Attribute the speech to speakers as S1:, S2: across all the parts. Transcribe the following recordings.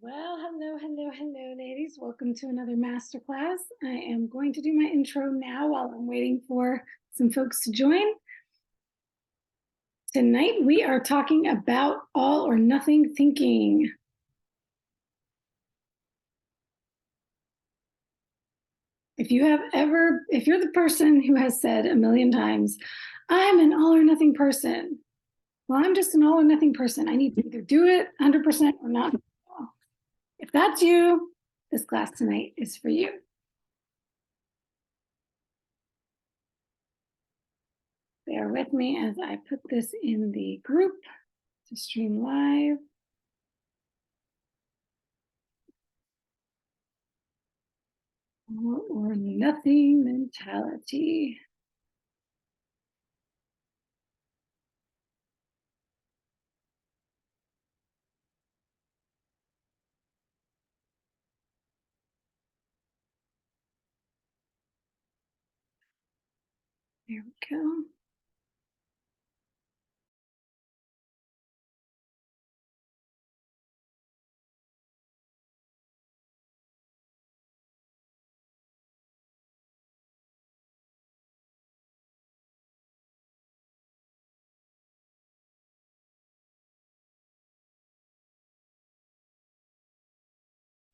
S1: Well, hello, ladies. Welcome to another masterclass. I am going to do my intro now while I'm waiting for some folks to join. Tonight, we are talking about all or nothing thinking. If you're the person who has said a million times, I'm an all or nothing person. Well, I'm just an all or nothing person. I need to either do it 100% or not. If that's you, this class tonight is for you. Bear with me as I put this in the group to stream live. All or nothing mentality. There we go.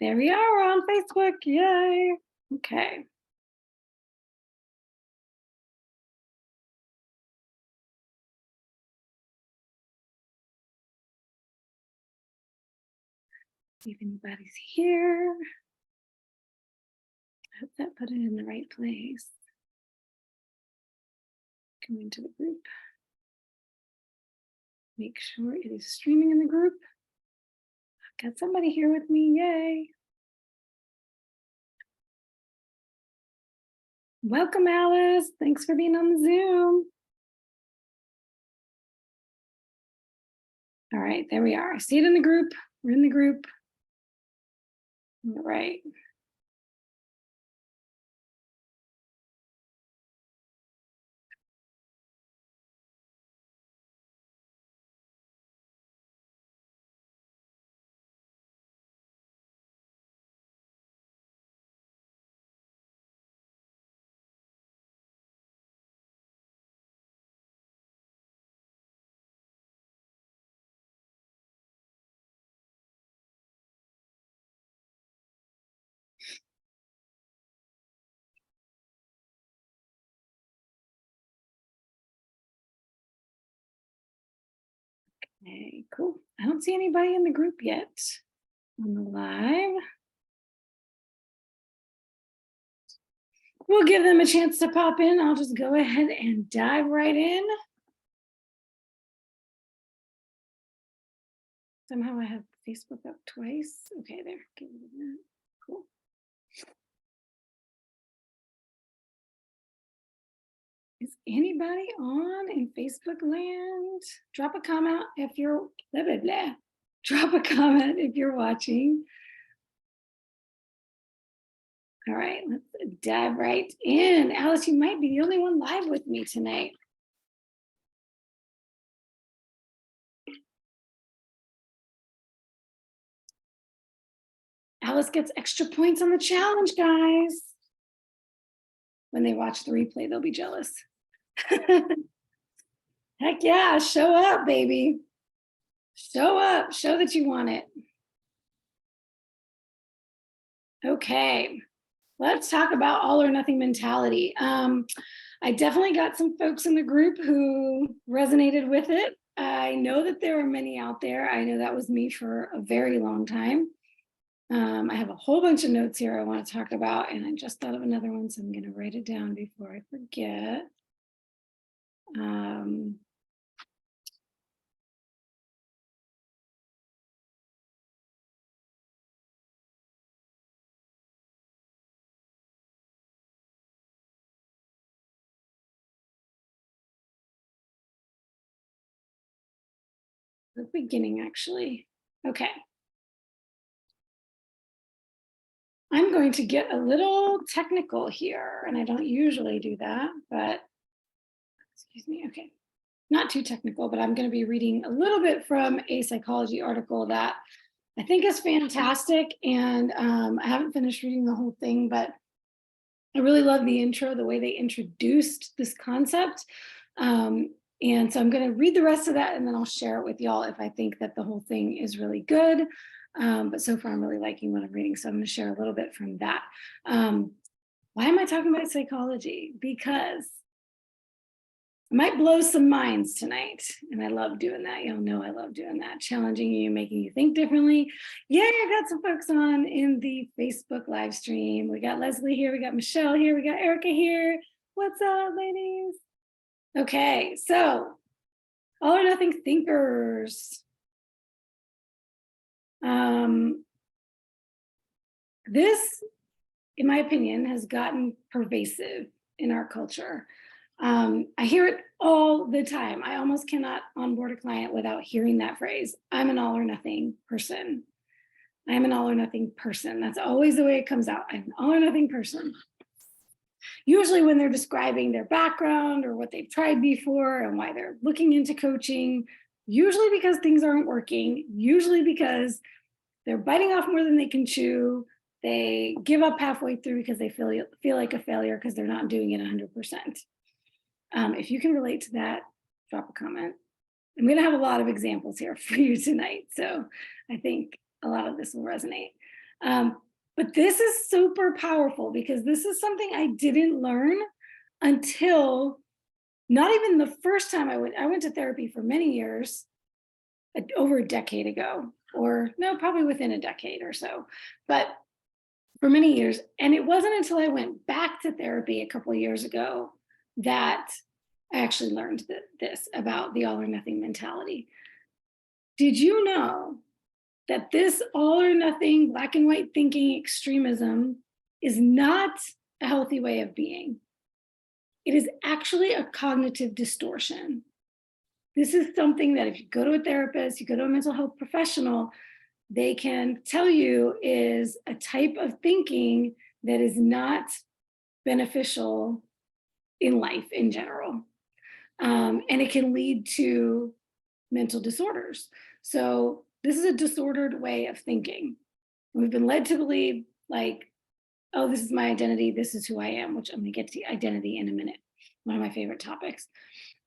S1: There we are, we're on Facebook, yay. Okay. See if anybody's here. I hope that put it in the right place. Come into the group. Make sure it is streaming in the group. I've got somebody here with me, yay. Welcome, Alice. Thanks for being on the Zoom. All right, there we are. I see it in the group. We're in the group. All right. Okay, cool. I don't see anybody in the group yet on the live. We'll give them a chance to pop in. I'll just go ahead and dive right in. Somehow I have Facebook up twice. Okay, there. Give it a minute. Cool. Is anybody on in Facebook land? Drop a comment if you're blah, blah, blah. Drop a comment if you're watching. All right, let's dive right in. Alice, you might be the only one live with me tonight. Alice gets extra points on the challenge, guys. When they watch the replay, they'll be jealous. Heck yeah, show up, baby. Show up, show that you want it. Okay, let's talk about all or nothing mentality. I definitely got some folks in the group who resonated with it. I know that there are many out there. I know that was me for a very long time. I have a whole bunch of notes here I want to talk about, and I just thought of another one, so I'm going to write it down before I forget. The beginning, actually. Okay. I'm going to get a little technical here, and I don't usually do that, but excuse me, okay. Not too technical, but I'm going to be reading a little bit from a psychology article that I think is fantastic. And I haven't finished reading the whole thing, but I really love the intro, the way they introduced this concept. And so I'm going to read the rest of that and then I'll share it with y'all if I think that the whole thing is really good. But so far I'm really liking what I'm reading. So I'm going to share a little bit from that. Why am I talking about psychology? Because I might blow some minds tonight. And I love doing that. Y'all know I love doing that. Challenging you, making you think differently. Yeah, I got some folks on in the Facebook live stream. We got Leslie here. We got Michelle here. We got Erica here. What's up, ladies? Okay, so all or nothing thinkers. This, in my opinion, has gotten pervasive in our culture. I hear it all the time. I almost cannot onboard a client without hearing that phrase. I'm an all or nothing person. I'm an all or nothing person. That's always the way it comes out. I'm an all or nothing person. Usually when they're describing their background or what they've tried before and why they're looking into coaching, usually because things aren't working, usually because they're biting off more than they can chew. They give up halfway through because they feel like a failure because they're not doing it 100%. If you can relate to that, drop a comment. I'm going to have a lot of examples here for you tonight. So I think a lot of this will resonate. But this is super powerful because this is something I didn't learn until not even the first time I went to therapy for many years, over a decade ago, or no, probably within a decade or so, but for many years. And it wasn't until I went back to therapy a couple of years ago that I actually learned this about the all or nothing mentality. Did you know that this all or nothing, black and white thinking extremism is not a healthy way of being? It is actually a cognitive distortion. This is something that if you go to a therapist, you go to a mental health professional, they can tell you is a type of thinking that is not beneficial in life in general. And it can lead to mental disorders. So this is a disordered way of thinking. We've been led to believe like, oh, this is my identity, this is who I am, which I'm gonna get to identity in a minute, one of my favorite topics.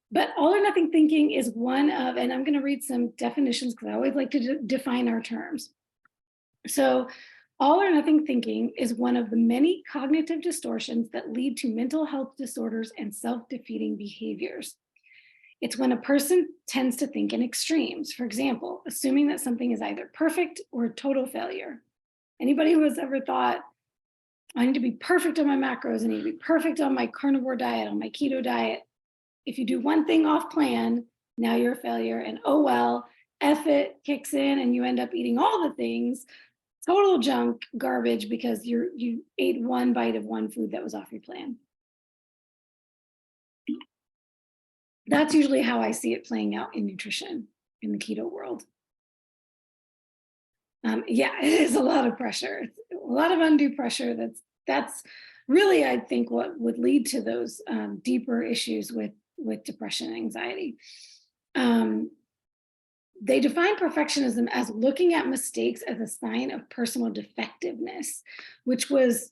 S1: But all or nothing thinking is one of, and I'm gonna read some definitions because I always like to define our terms. So all or nothing thinking is one of the many cognitive distortions that lead to mental health disorders and self-defeating behaviors. It's when a person tends to think in extremes. For example, assuming that something is either perfect or a total failure. Anybody who has ever thought, I need to be perfect on my macros, I need to be perfect on my carnivore diet, on my keto diet. If you do one thing off plan, now you're a failure, and oh well, F it kicks in and you end up eating all the things, total junk, garbage, because you ate one bite of one food that was off your plan. That's usually how I see it playing out in nutrition in the keto world. Yeah, it is a lot of pressure. It's a lot of undue pressure. That's really, I think, what would lead to those deeper issues with depression and anxiety. They define perfectionism as looking at mistakes as a sign of personal defectiveness, which was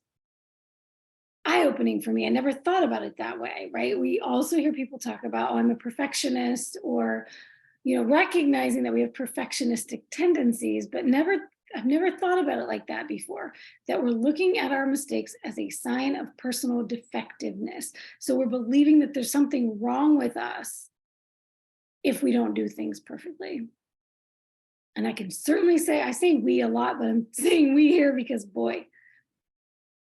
S1: eye-opening for me. I never thought about it that way, right? We also hear people talk about, oh, I'm a perfectionist, or recognizing that we have perfectionistic tendencies, but I've never thought about it like that before, that we're looking at our mistakes as a sign of personal defectiveness. So we're believing that there's something wrong with us if we don't do things perfectly. And I can certainly say, I say we a lot, but I'm saying we here because boy,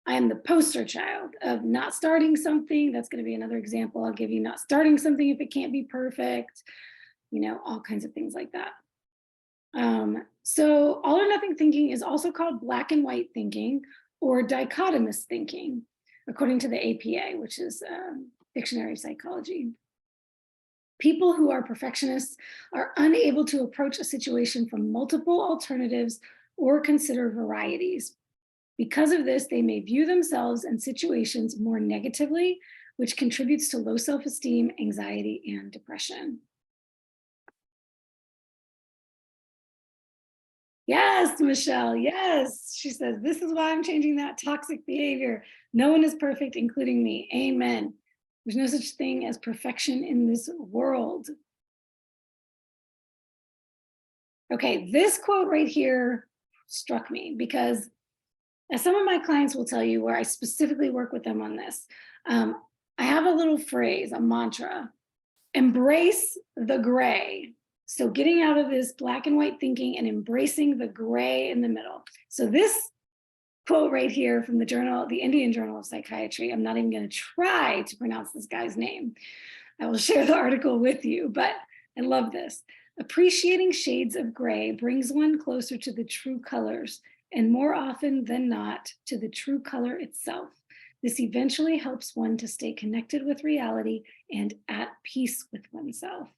S1: I am the poster child of not starting something. That's going to be another example I'll give you, not starting something if it can't be perfect, all kinds of things like that. So all or nothing thinking is also called black and white thinking or dichotomous thinking, according to the APA, which is Dictionary of Psychology. People who are perfectionists are unable to approach a situation from multiple alternatives or consider varieties. Because of this, they may view themselves and situations more negatively, which contributes to low self-esteem, anxiety, and depression. Yes, Michelle. Yes. She says, this is why I'm changing that toxic behavior. No one is perfect, including me. Amen. There's no such thing as perfection in this world. Okay, this quote right here struck me because, as some of my clients will tell you, where I specifically work with them on this, I have a little phrase, a mantra: embrace the gray. So getting out of this black and white thinking and embracing the gray in the middle. So this quote right here from the journal, the Indian Journal of Psychiatry, I'm not even going to try to pronounce this guy's name. I will share the article with you, but I love this. Appreciating shades of gray brings one closer to the true colors, and more often than not, to the true color itself. This eventually helps one to stay connected with reality and at peace with oneself.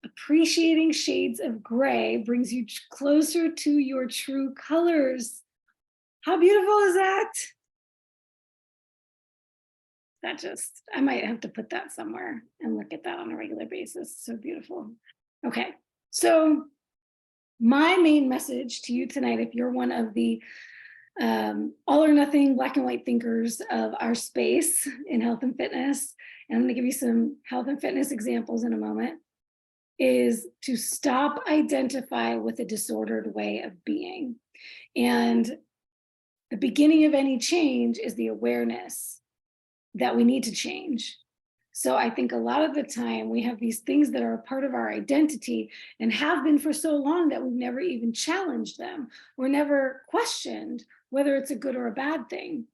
S1: Appreciating shades of gray brings you closer to your true colors. How beautiful is that? That just, I might have to put that somewhere and look at that on a regular basis. So beautiful. Okay, so my main message to you tonight, if you're one of the all or nothing black and white thinkers of our space in health and fitness, and I'm going to give you some health and fitness examples in a moment, is to stop identify with a disordered way of being. And the beginning of any change is the awareness that we need to change. So I think a lot of the time we have these things that are a part of our identity and have been for so long that we've never even challenged them or never questioned whether it's a good or a bad thing.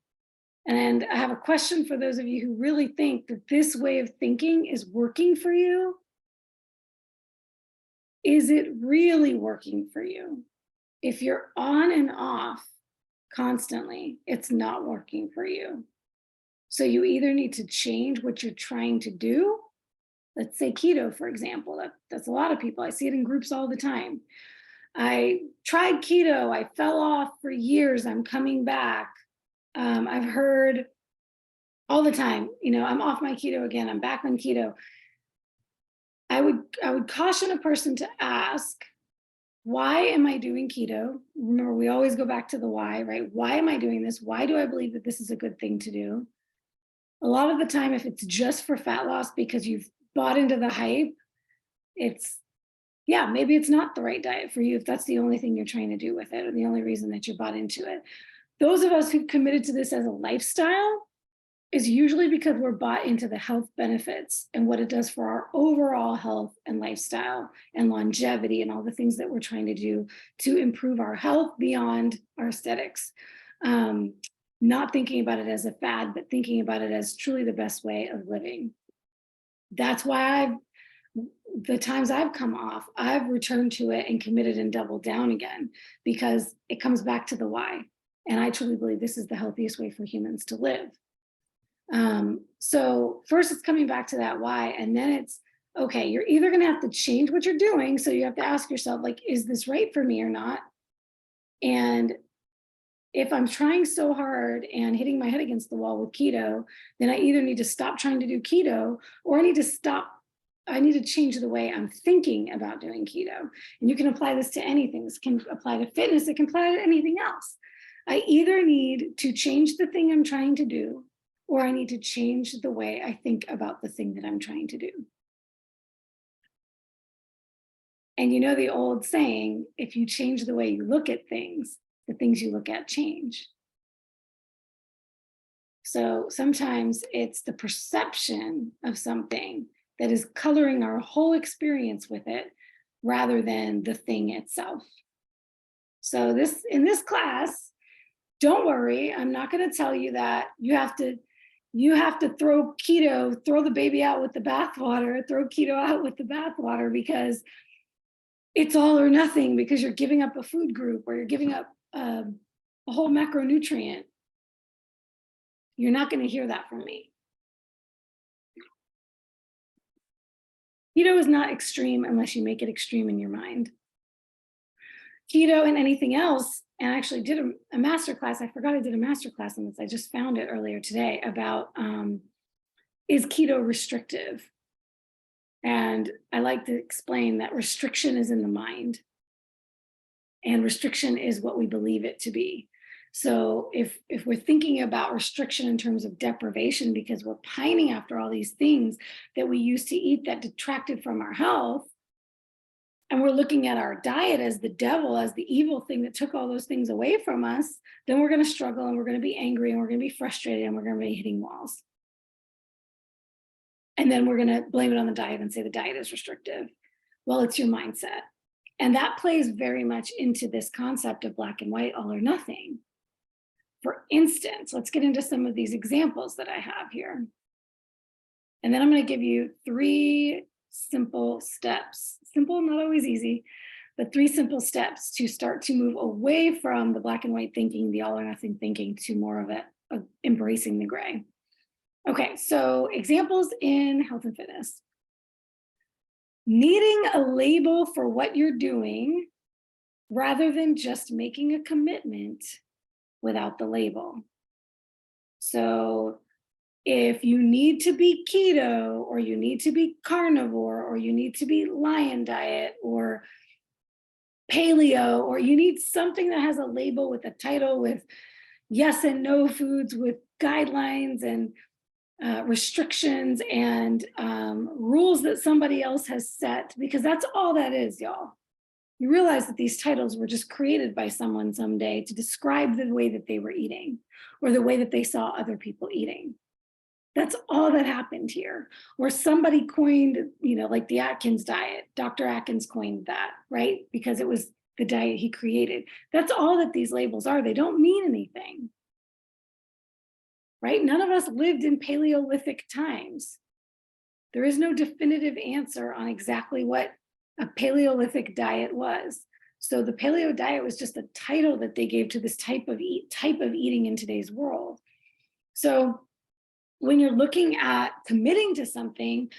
S1: And I have a question for those of you who really think that this way of thinking is working for you. Is it really working for you? If you're on and off constantly, it's not working for you. So you either need to change what you're trying to do. Let's say keto, for example. That's a lot of people. I see it in groups all the time. I tried keto. I fell off for years. I'm coming back. I've heard all the time, I'm off my keto again. I'm back on keto. I would caution a person to ask, why am I doing keto? Remember, we always go back to the why, right? Why am I doing this? Why do I believe that this is a good thing to do? A lot of the time, if it's just for fat loss because you've bought into the hype, maybe it's not the right diet for you if that's the only thing you're trying to do with it or the only reason that you're bought into it. Those of us who've committed to this as a lifestyle is usually because we're bought into the health benefits and what it does for our overall health and lifestyle and longevity and all the things that we're trying to do to improve our health beyond our aesthetics. Not thinking about it as a fad, but thinking about it as truly the best way of living. That's why the times I've come off, I've returned to it and committed and doubled down again, because it comes back to the why. And I truly believe this is the healthiest way for humans to live. So first it's coming back to that why, and then it's, okay, you're either going to have to change what you're doing. So you have to ask yourself, like, is this right for me or not? And if I'm trying so hard and hitting my head against the wall with keto, then I either need to stop trying to do keto, or I need to change the way I'm thinking about doing keto. And you can apply this to anything. This can apply to fitness. It can apply to anything else. I either need to change the thing I'm trying to do, or I need to change the way I think about the thing that I'm trying to do. And you know the old saying, if you change the way you look at things, the things you look at change. So sometimes it's the perception of something that is coloring our whole experience with it rather than the thing itself. So in this class, don't worry, I'm not going to tell you that you have to throw the baby out with the bathwater, throw keto out with the bathwater, because it's all or nothing, because you're giving up a food group or you're giving up a whole macronutrient. You're not going to hear that from me. Keto is not extreme unless you make it extreme in your mind. Keto and anything else, and I actually did a masterclass. I forgot I did a masterclass on this. I just found it earlier today about, is keto restrictive? And I like to explain that restriction is in the mind, and restriction is what we believe it to be. So if we're thinking about restriction in terms of deprivation because we're pining after all these things that we used to eat that detracted from our health, and we're looking at our diet as the devil, as the evil thing that took all those things away from us, then we're going to struggle and we're going to be angry and we're going to be frustrated and we're going to be hitting walls. And then we're going to blame it on the diet and say the diet is restrictive. Well, it's your mindset. And that plays very much into this concept of black and white, all or nothing. For instance, let's get into some of these examples that I have here. And then I'm going to give you 3 simple steps. Simple, not always easy, but 3 simple steps to start to move away from the black and white thinking, the all or nothing thinking, to more of it, embracing the gray. Okay, so examples in health and fitness. Needing a label for what you're doing rather than just making a commitment without the label. So if you need to be keto, or you need to be carnivore, or you need to be lion diet or paleo, or you need something that has a label with a title with yes and no foods, with guidelines and restrictions and rules that somebody else has set, because that's all that is, y'all. You realize that these titles were just created by someone someday to describe the way that they were eating or the way that they saw other people eating. That's all that happened here. Or somebody coined, like the Atkins diet. Dr. Atkins coined that, right? Because it was the diet he created. That's all that these labels are. They don't mean anything. Right? None of us lived in Paleolithic times. There is no definitive answer on exactly what a Paleolithic diet was. So the paleo diet was just a title that they gave to this type of eating in today's world. So when you're looking at committing to something,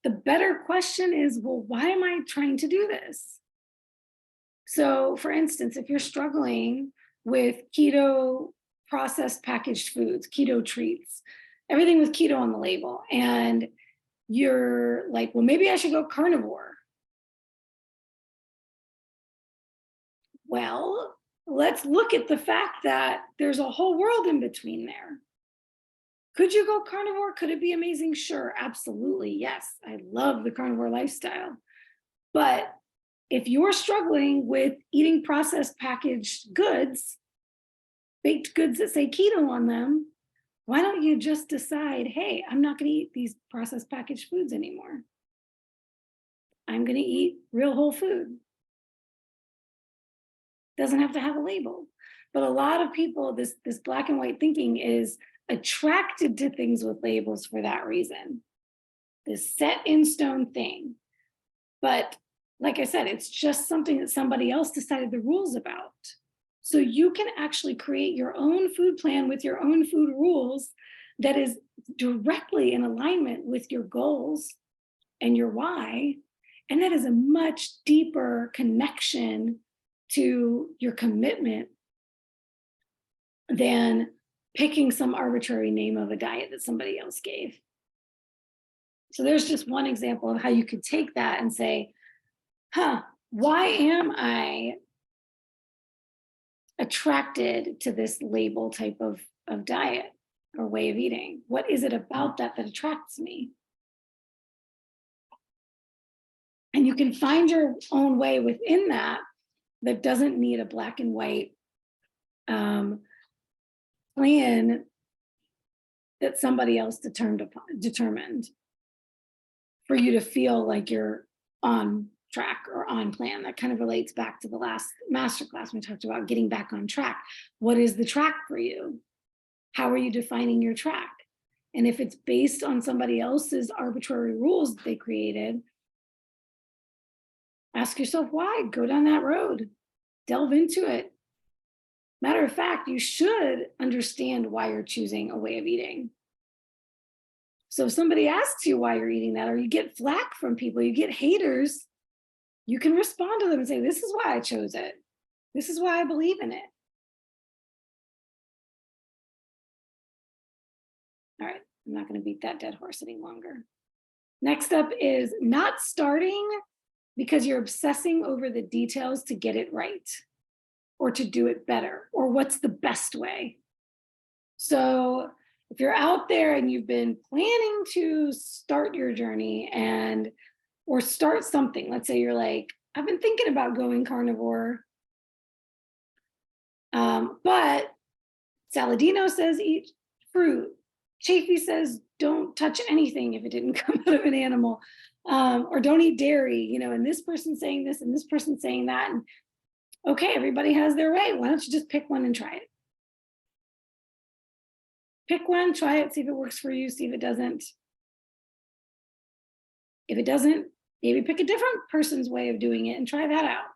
S1: the better question is, well, why am I trying to do this? So for instance, if you're struggling with keto processed packaged foods, keto treats, everything with keto on the label, and you're like, well, maybe I should go carnivore. Well, let's look at the fact that there's a whole world in between there. Could you go carnivore? Could it be amazing? Sure, absolutely, yes. I love the carnivore lifestyle. But if you're struggling with eating processed packaged goods, baked goods that say keto on them, why don't you just decide, hey, I'm not going to eat these processed packaged foods anymore. I'm going to eat real whole food. Doesn't have to have a label. But a lot of people, this black and white thinking is attracted to things with labels for that reason. This set in stone thing. But like I said, it's just something that somebody else decided the rules about. So you can actually create your own food plan with your own food rules that is directly in alignment with your goals and your why. And that is a much deeper connection to your commitment than picking some arbitrary name of a diet that somebody else gave. So there's just one example of how you could take that and say, why am I attracted to this label type of diet or way of eating? What is it about that attracts me? And you can find your own way within that doesn't need a black and white plan that somebody else determined for you to feel like you're on track or on plan. That kind of relates back to the last masterclass when we talked about getting back on track. What is the track for you? How are you defining your track? And if it's based on somebody else's arbitrary rules that they created, ask yourself why. Go down that road. Delve into it. Matter of fact, you should understand why you're choosing a way of eating. So if somebody asks you why you're eating that, or you get flack from people, you get haters, you can respond to them and say, this is why I chose it. This is why I believe in it. All right, I'm not going to beat that dead horse any longer. Next up is not starting because you're obsessing over the details to get it right or to do it better or what's the best way. So if you're out there and you've been planning to start your journey or start something, let's say you're like, I've been thinking about going carnivore, but Saladino says eat fruit. Chafee says don't touch anything if it didn't come out of an animal, or don't eat dairy, and this person's saying this and this person's saying that. And okay, everybody has their way. Why don't you just pick one and try it? Pick one, try it, see if it works for you, see if it doesn't. If it doesn't, maybe pick a different person's way of doing it and try that out.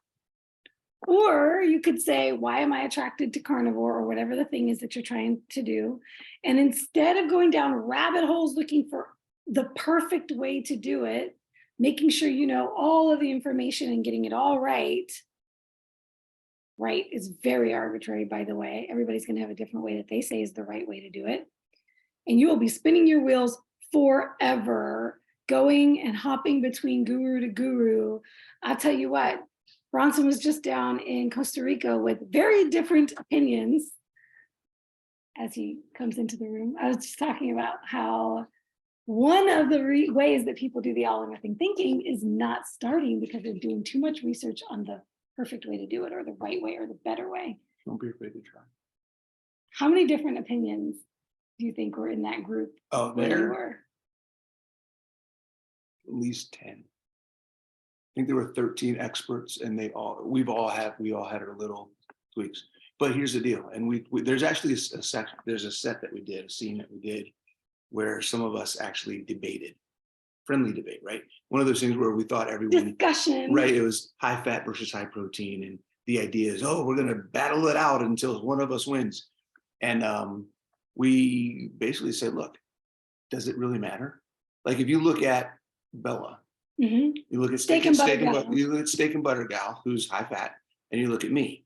S1: Or you could say, why am I attracted to carnivore or whatever the thing is that you're trying to do? And instead of going down rabbit holes looking for the perfect way to do it, making sure you know all of the information and getting it all right. Right is very arbitrary, by the way. Everybody's going to have a different way that they say is the right way to do it. And you will be spinning your wheels forever, going and hopping between guru to guru. I'll tell you what, Bronson was just down in Costa Rica with very different opinions as he comes into the room. I was just talking about how one of the ways that people do the all or nothing thinking is not starting because they're doing too much research on the perfect way to do it or the right way or the better way.
S2: Don't be afraid to try.
S1: How many different opinions do you think were in that group?
S2: Oh,
S1: there were
S2: at least 10. I think there were 13 experts, and we all had our little tweaks. But here's the deal, and there's actually a section, there's a set that we did, a scene that we did, where some of us actually debated, friendly debate, right? One of those things where we thought everyone
S1: discussion,
S2: right? It was high fat versus high protein, and the idea is, oh, we're gonna battle it out until one of us wins. And we basically said, look, does it really matter? Like if you look at Bella. You look at steak and butter gal, who's high fat, and you look at me.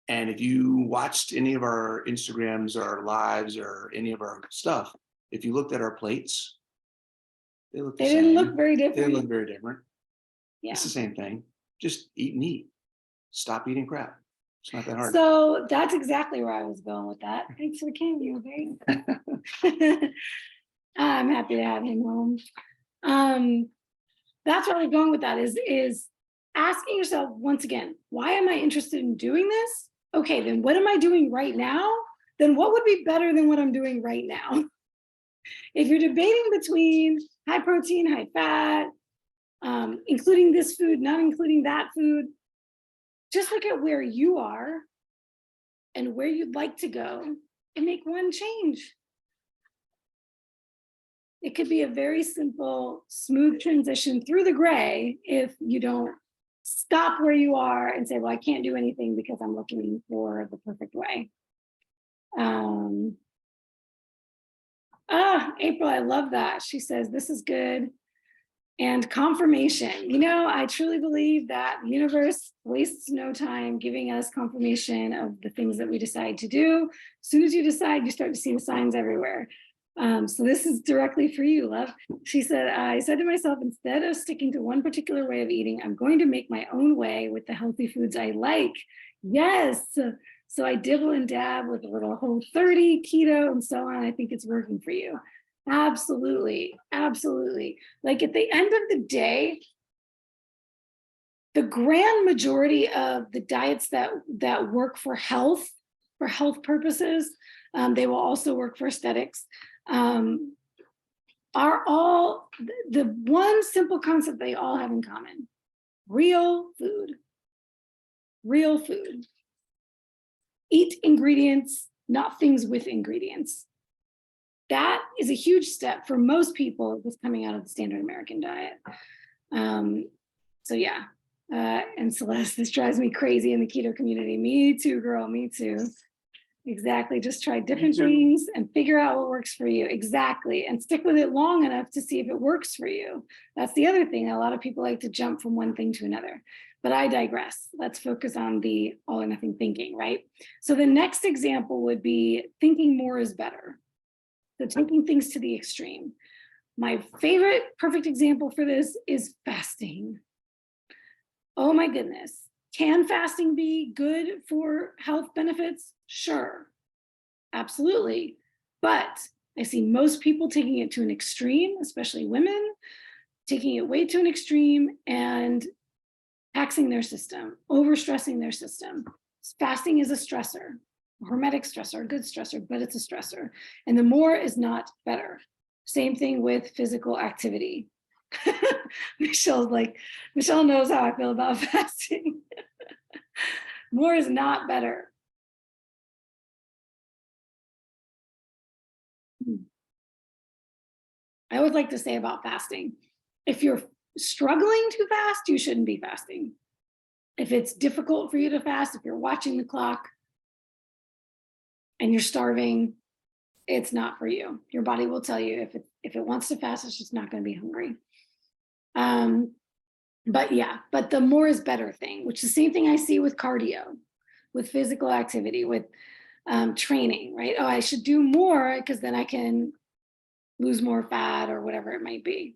S2: And if you watched any of our Instagrams or our lives or any of our stuff, if you looked at our plates, they didn't look very different. They look very different. Yeah. It's the same thing. Just eat meat. Stop eating crap. It's not that hard.
S1: So that's exactly where I was going with that. Thanks for the cameo, babe. I'm happy to have him home. That's where we're going with that is asking yourself once again, why am I interested in doing this? Okay, then what am I doing right now? Then what would be better than what I'm doing right now? If you're debating between high protein, high fat, including this food, not including that food, just look at where you are and where you'd like to go and make one change. It could be a very simple, smooth transition through the gray if you don't stop where you are and say, well, I can't do anything because I'm looking for the perfect way. April, I love that. She says, this is good. And confirmation. I truly believe that the universe wastes no time giving us confirmation of the things that we decide to do. As soon as you decide, you start to see the signs everywhere. So this is directly for you, love. She said, I said to myself, instead of sticking to one particular way of eating, I'm going to make my own way with the healthy foods I like. Yes. So I dibble and dab with a little Whole30, keto, and so on. I think it's working for you. Absolutely. Absolutely. Like at the end of the day, the grand majority of the diets that work for health purposes, they will also work for aesthetics, are all the one simple concept they all have in common: real food. Real food. Eat ingredients, not things with ingredients. That is a huge step for most people just coming out of the standard American diet. So yeah, and Celeste, this drives me crazy in the keto community. Me too, girl, me too. Exactly, just try different things and figure out what works for you. Exactly, and stick with it long enough to see if it works for you. That's the other thing. A lot of people like to jump from one thing to another, but I digress. Let's focus on the all or nothing thinking, right? So the next example would be thinking more is better. So taking things to the extreme. My favorite perfect example for this is fasting. Oh my goodness. Can fasting be good for health benefits? Sure, absolutely. But I see most people taking it to an extreme, especially women, taking it way to an extreme and taxing their system, overstressing their system. Fasting is a stressor, a hormetic stressor, a good stressor, but it's a stressor. And the more is not better. Same thing with physical activity. Michelle knows how I feel about fasting. More is not better. I always like to say about fasting, if you're struggling to fast, you shouldn't be fasting. If it's difficult for you to fast, if you're watching the clock and you're starving, it's not for you. Your body will tell you if it wants to fast, it's just not going to be hungry. But the more is better thing, which is the same thing I see with cardio, with physical activity, with training, right? Oh, I should do more because then I can lose more fat or whatever it might be.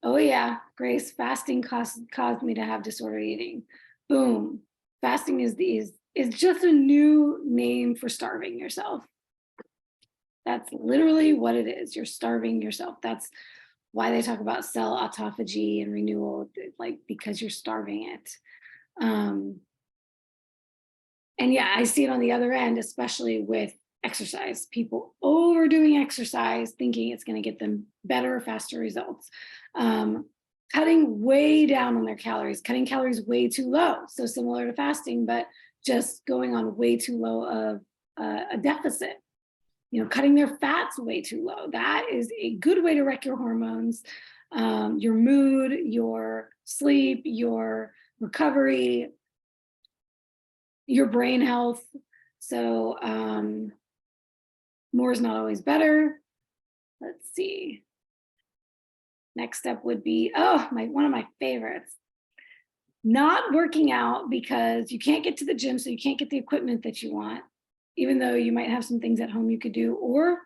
S1: Oh yeah, Grace, fasting caused me to have disordered eating. Boom. Fasting is just a new name for starving yourself. That's literally what it is. You're starving yourself. That's why they talk about cell autophagy and renewal, like because you're starving it. And yeah, I see it on the other end, especially with exercise. People overdoing exercise, thinking it's going to get them better, faster results. Cutting way down on their calories, cutting calories way too low. So similar to fasting, but just going on way too low of a deficit. Cutting their fats way too low. That is a good way to wreck your hormones, your mood, your sleep, your recovery, your brain health. So more is not always better. Let's see. Next step would be, one of my favorites. Not working out because you can't get to the gym, so you can't get the equipment that you want, even though you might have some things at home you could do, or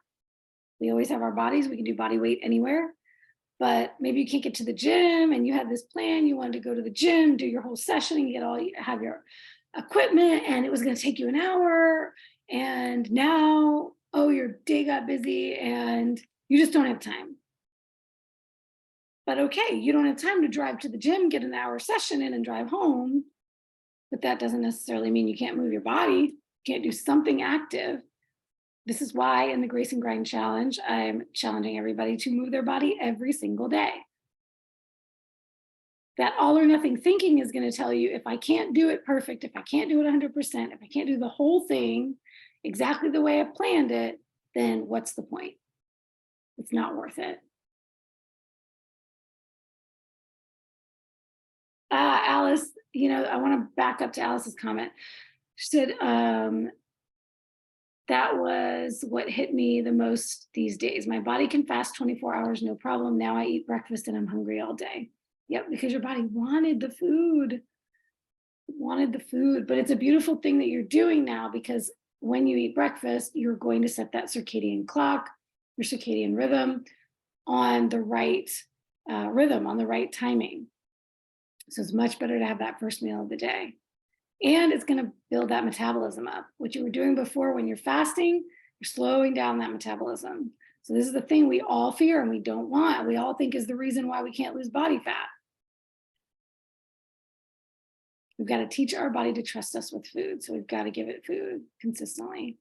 S1: we always have our bodies, we can do body weight anywhere, but maybe you can't get to the gym and you had this plan, you wanted to go to the gym, do your whole session and have your equipment, and it was going to take you an hour, and now, your day got busy and you just don't have time. But okay, you don't have time to drive to the gym, get an hour session in and drive home, but that doesn't necessarily mean you can't move your body, can't do something active. This is why in the Grace and Grind Challenge, I'm challenging everybody to move their body every single day. That all or nothing thinking is going to tell you, if I can't do it perfect, if I can't do it 100%, if I can't do the whole thing exactly the way I planned it, then what's the point? It's not worth it. Alice, I want to back up to Alice's comment. She said, that was what hit me the most these days. My body can fast 24 hours, no problem. Now I eat breakfast and I'm hungry all day. Yep, because your body wanted the food. But it's a beautiful thing that you're doing now, because when you eat breakfast, you're going to set that circadian clock, your circadian rhythm on the right rhythm, on the right timing. So it's much better to have that first meal of the day. And it's going to build that metabolism up. What you were doing before when you're fasting, you're slowing down that metabolism. So this is the thing we all fear and we don't want. We all think is the reason why we can't lose body fat. We've got to teach our body to trust us with food. So we've got to give it food consistently.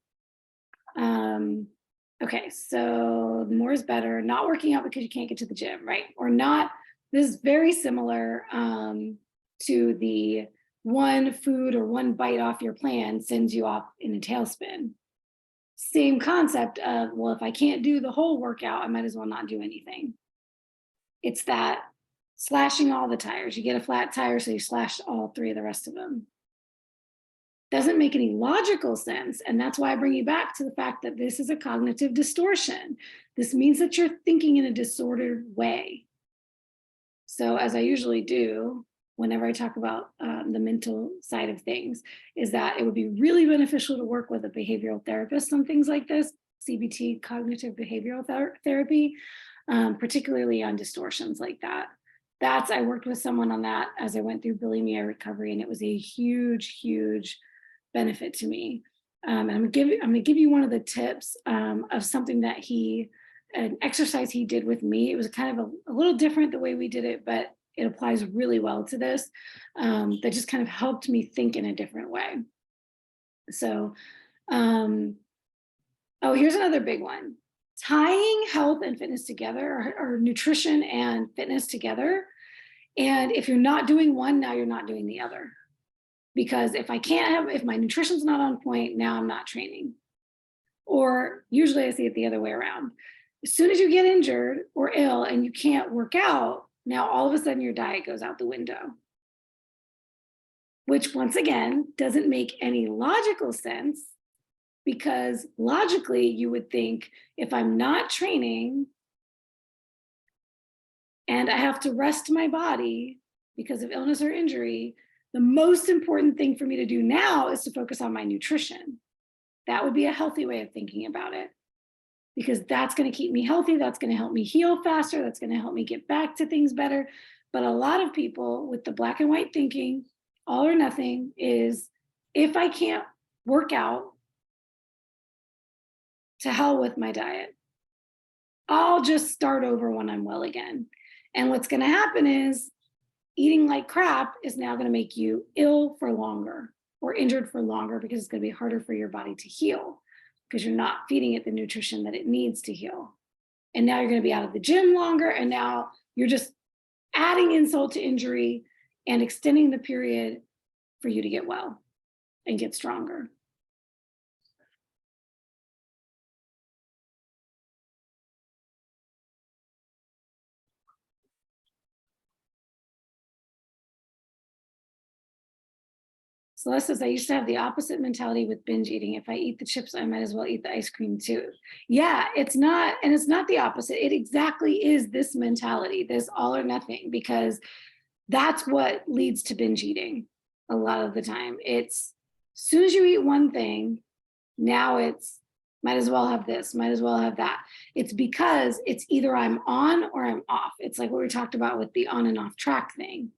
S1: Okay, so more is better. Not working out because you can't get to the gym, right? Or not. This is very similar to the one food or one bite off your plan sends you off in a tailspin. Same concept of, well, if I can't do the whole workout, I might as well not do anything. It's that slashing all the tires. You get a flat tire, so you slash all three of the rest of them. Doesn't make any logical sense. And that's why I bring you back to the fact that this is a cognitive distortion. This means that you're thinking in a disordered way. So as I usually do, whenever I talk about the mental side of things, is that it would be really beneficial to work with a behavioral therapist on things like this, CBT, cognitive behavioral therapy, particularly on distortions like that. I worked with someone on that as I went through bulimia recovery, and it was a huge, huge benefit to me. And I'm gonna give you one of the tips of something that an exercise he did with me. It was kind of a little different the way we did it, but it applies really well to this. That just kind of helped me think in a different way. So, oh, here's another big one. Tying health and fitness together, or nutrition and fitness together. And if you're not doing one, now you're not doing the other. Because if my nutrition's not on point, now I'm not training. Or usually I see it the other way around. As soon as you get injured or ill and you can't work out, now all of a sudden your diet goes out the window. Which once again, doesn't make any logical sense, because logically you would think, if I'm not training and I have to rest my body because of illness or injury, the most important thing for me to do now is to focus on my nutrition. That would be a healthy way of thinking about it, because that's going to keep me healthy. That's going to help me heal faster. That's going to help me get back to things better. But a lot of people with the black and white thinking, all or nothing, is if I can't work out, to hell with my diet. I'll just start over when I'm well again. And what's going to happen is eating like crap is now going to make you ill for longer or injured for longer, because it's going to be harder for your body to heal because you're not feeding it the nutrition that it needs to heal. And now you're going to be out of the gym longer. And now you're just adding insult to injury and extending the period for you to get well and get stronger. Celeste says, I used to have the opposite mentality with binge eating. If I eat the chips, I might as well eat the ice cream too. Yeah, it's not the opposite. It exactly is this mentality, this all or nothing, because that's what leads to binge eating a lot of the time. It's as soon as you eat one thing, now it's might as well have this, might as well have that. It's because it's either I'm on or I'm off. It's like what we talked about with the on and off track thing.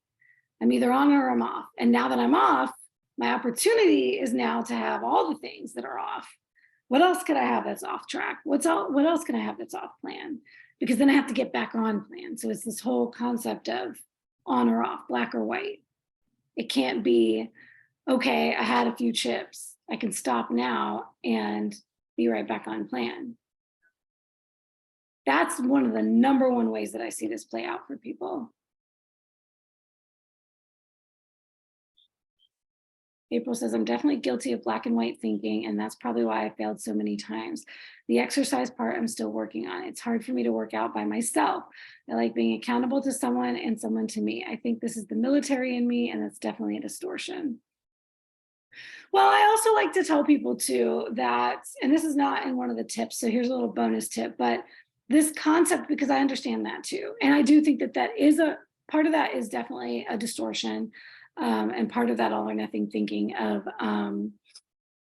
S1: I'm either on or I'm off. And now that I'm off, my opportunity is now to have all the things that are off. What else could I have that's off track? What else can I have that's off plan? Because then I have to get back on plan. So it's this whole concept of on or off, black or white. It can't be, okay, I had a few chips, I can stop now and be right back on plan. That's one of the number one ways that I see this play out for people. April says, I'm definitely guilty of black and white thinking, and that's probably why I failed so many times. The exercise part, I'm still working on. It's hard for me to work out by myself. I like being accountable to someone and someone to me. I think this is the military in me, and that's definitely a distortion. Well, I also like to tell people too that, and this is not in one of the tips, so here's a little bonus tip, but this concept, because I understand that too. And I do think that that is a part of that is definitely a distortion. And part of that all or nothing thinking of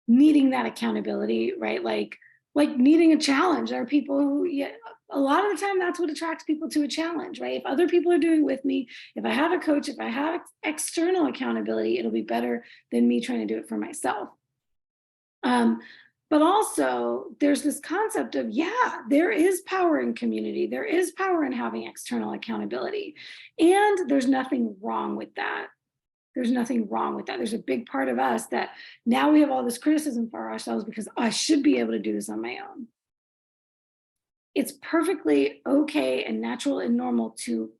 S1: needing that accountability, right? Like needing a challenge. There are people who, a lot of the time, that's what attracts people to a challenge, right? If other people are doing it with me, if I have a coach, if I have external accountability, it'll be better than me trying to do it for myself. But also there's this concept of, there is power in community. There is power in having external accountability. And there's nothing wrong with that. There's nothing wrong with that. There's a big part of us that now we have all this criticism for ourselves because I should be able to do this on my own. It's perfectly okay and natural and normal to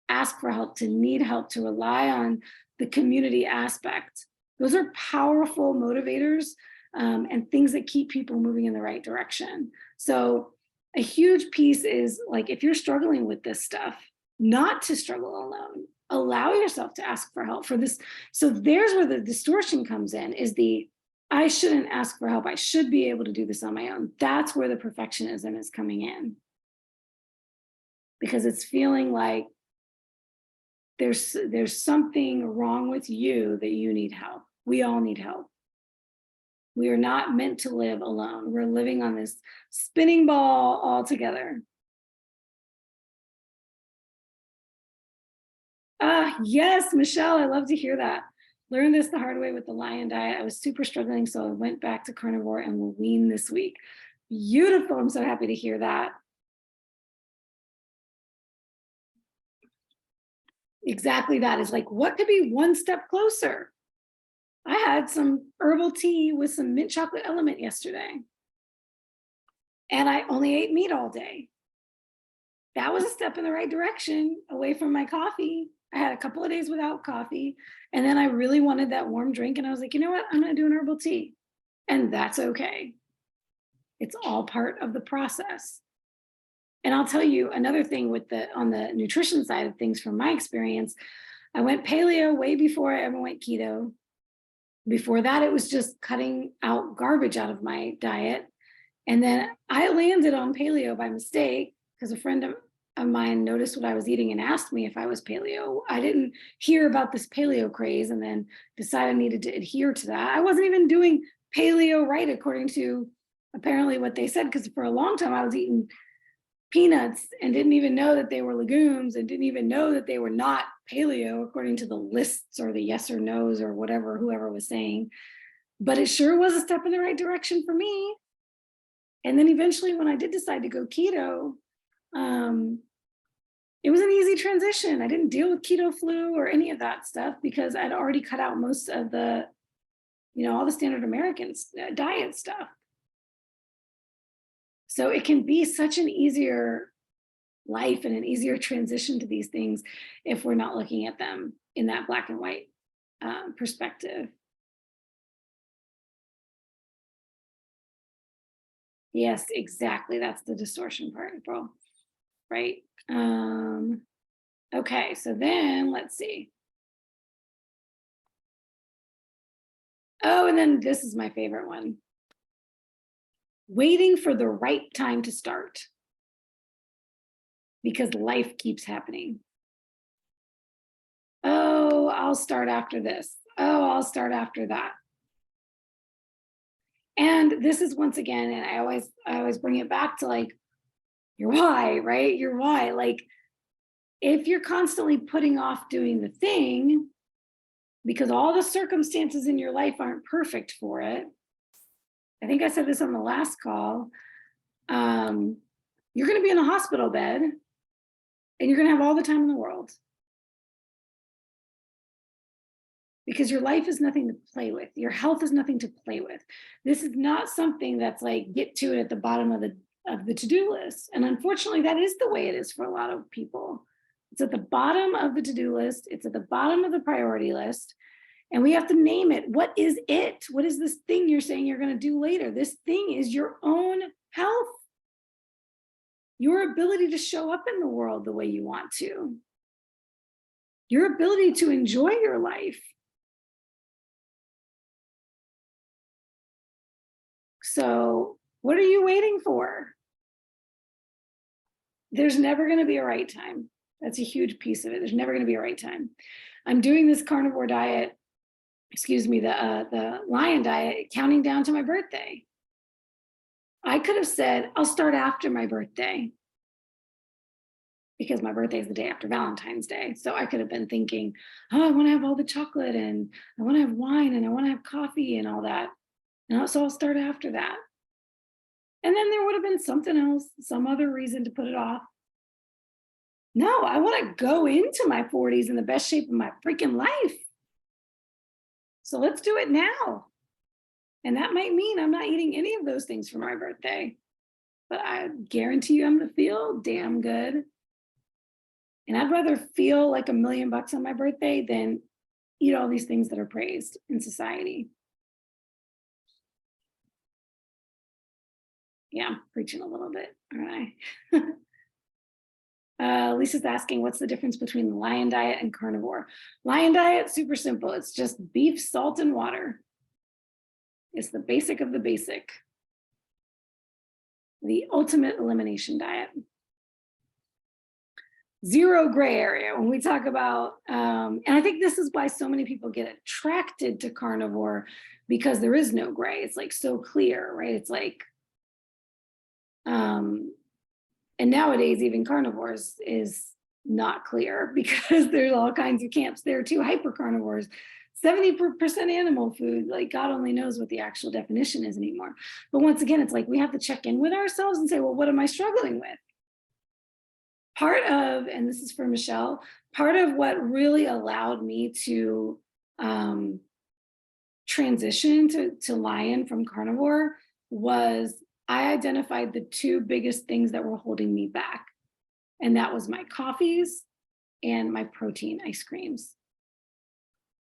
S1: ask for help, to need help, to rely on the community aspect. Those are powerful motivators and things that keep people moving in the right direction. So a huge piece is, like, if you're struggling with this stuff, not to struggle alone. Allow yourself to ask for help for this. So there's where the distortion comes in, is the, I shouldn't ask for help. I should be able to do this on my own. That's where the perfectionism is coming in. Because it's feeling like there's something wrong with you that you need help. We all need help. We are not meant to live alone. We're living on this spinning ball all together. Yes, Michelle, I love to hear that. Learned this the hard way with the lion diet. I was super struggling, so I went back to carnivore and will wean this week. Beautiful. I'm so happy to hear that. Exactly that. Is like, what could be one step closer? I had some herbal tea with some mint chocolate element yesterday, and I only ate meat all day. That was a step in the right direction, away from my coffee. I had a couple of days without coffee, and then I really wanted that warm drink, and I was like, you know what? I'm going to do an herbal tea, and that's okay. It's all part of the process. And I'll tell you another thing with on the nutrition side of things from my experience. I went paleo way before I ever went keto. Before that, it was just cutting out garbage out of my diet. And then I landed on paleo by mistake because a friend of mine noticed what I was eating and asked me if I was paleo. I didn't hear about this paleo craze and then decided I needed to adhere to that. I wasn't even doing paleo right according to apparently what they said, because for a long time I was eating peanuts and didn't even know that they were legumes and didn't even know that they were not paleo according to the lists or the yes or no's or whatever whoever was saying. But it sure was a step in the right direction for me. And then eventually when I did decide to go keto, it was an easy transition. I didn't deal with keto flu or any of that stuff because I'd already cut out most of the, all the standard American diet stuff. So it can be such an easier life and an easier transition to these things if we're not looking at them in that black and white perspective. Yes, exactly. That's the distortion part, April. Right. Okay, so then let's see. Oh, and then this is my favorite one. Waiting for the right time to start. Because life keeps happening. Oh, I'll start after this. Oh, I'll start after that. And this is once again, and I always bring it back to like your why, right? Your why. Like if you're constantly putting off doing the thing because all the circumstances in your life aren't perfect for it. I think I said this on the last call. You're going to be in a hospital bed and you're going to have all the time in the world. Because your life is nothing to play with. Your health is nothing to play with. This is not something that's like get to it at the bottom of the to-do list. And unfortunately, that is the way it is for a lot of people. It's at the bottom of the to-do list. It's at the bottom of the priority list. And we have to name it. What is it? What is this thing you're saying you're going to do later? This thing is your own health. Your ability to show up in the world the way you want to. Your ability to enjoy your life. So what are you waiting for? There's never going to be a right time. That's a huge piece of it. There's never going to be a right time. I'm doing this carnivore diet, the lion diet, counting down to my birthday. I could have said, I'll start after my birthday because my birthday is the day after Valentine's Day. So I could have been thinking, oh, I want to have all the chocolate and I want to have wine and I want to have coffee and all that. And so I'll start after that. And then there would have been something else, some other reason to put it off. No, I want to go into my 40s in the best shape of my freaking life. So let's do it now. And that might mean I'm not eating any of those things for my birthday. But I guarantee you I'm going to feel damn good. And I'd rather feel like $1 million on my birthday than eat all these things that are praised in society. Yeah, I'm preaching a little bit, aren't I? Lisa's asking, what's the difference between the lion diet and carnivore? Lion diet, super simple. It's just beef, salt, and water. It's the basic of the basic. The ultimate elimination diet. zero gray area when we talk about, and I think this is why so many people get attracted to carnivore, because there is no gray. It's like so clear, right? It's like, and nowadays even carnivores is not clear because there's all kinds of camps there too. Hyper carnivores, 70% animal food, like God only knows what the actual definition is anymore. But once again, it's like we have to check in with ourselves and say, well, what am I struggling with? Part of, and this is for Michelle, part of what really allowed me to transition to lion from carnivore was I identified the two biggest things that were holding me back. And that was my coffees and my protein ice creams.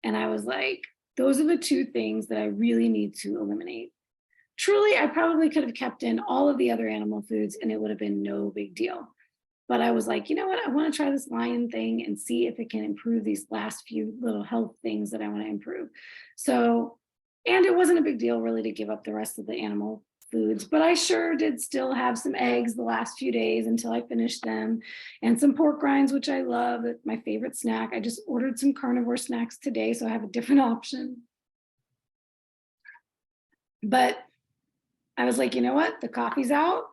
S1: And I was like, those are the two things that I really need to eliminate. Truly, I probably could have kept in all of the other animal foods and it would have been no big deal. But I was like, you know what? I want to try this lion thing and see if it can improve these last few little health things that I want to improve. So, and it wasn't a big deal really to give up the rest of the animal foods, but I sure did still have some eggs the last few days until I finished them, and some pork rinds, which I love. It's my favorite snack. I just ordered some carnivore snacks today, so I have a different option. But I was like, you know what? The coffee's out